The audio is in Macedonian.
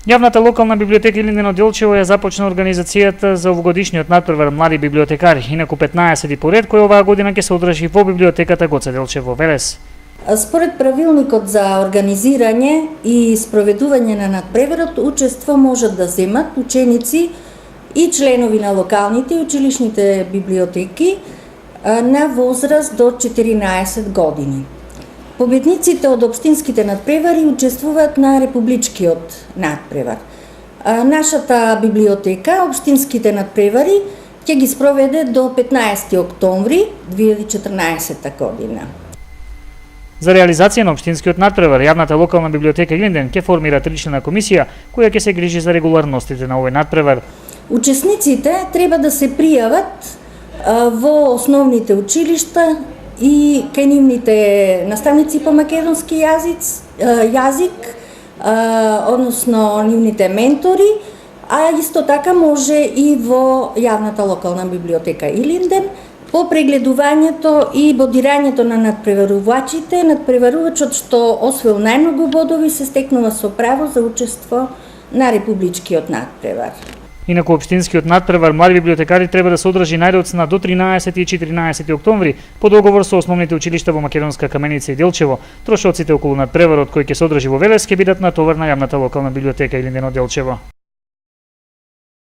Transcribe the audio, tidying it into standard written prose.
Јавната локална библиотека Илинден од Делчево ја започна организацијата за овогодишниот натпревар млади библиотекари, инаку 15 поред кој оваа година ќе се одржи во библиотеката Гоце Делчев во Велес. Според правилникот за организирање и спроведување на натпреварот, учество можат да земат ученици и членови на локалните и училишните библиотеки на возраст до 14 години. Победниците од општинските натпревари учествуваат на републичкиот натпревар. Нашата библиотека, општинските натпревари, ќе ги спроведе до 15 октомври 2014 година. За реализација на општинскиот натпревар, јавната локална библиотека Илинден ќе формира тричлена комисија која ќе се грижи за регуларностите на овој натпревар. Учесниците треба да се пријават во основните училишта и кај нивните наставници по македонски јазик, односно нивните ментори, а исто така може и во јавната локална библиотека Илинден по прегледувањето и бодирањето на надпреварувачите. Надпреварувачот што освоил најмногу бодови се стекнува со право за учество на републичкиот надпревар. Инаку општинскиот натпревар млади библиотекари треба да се одржи најдоцна до 13 и 14 октомври по договор со основните училишта во Македонска Каменица и Делчево. Трошоците околу натпреварот кој ќе се одржи во Велес ќе бидат на товар на јавната локална библиотека Илинден од Делчево.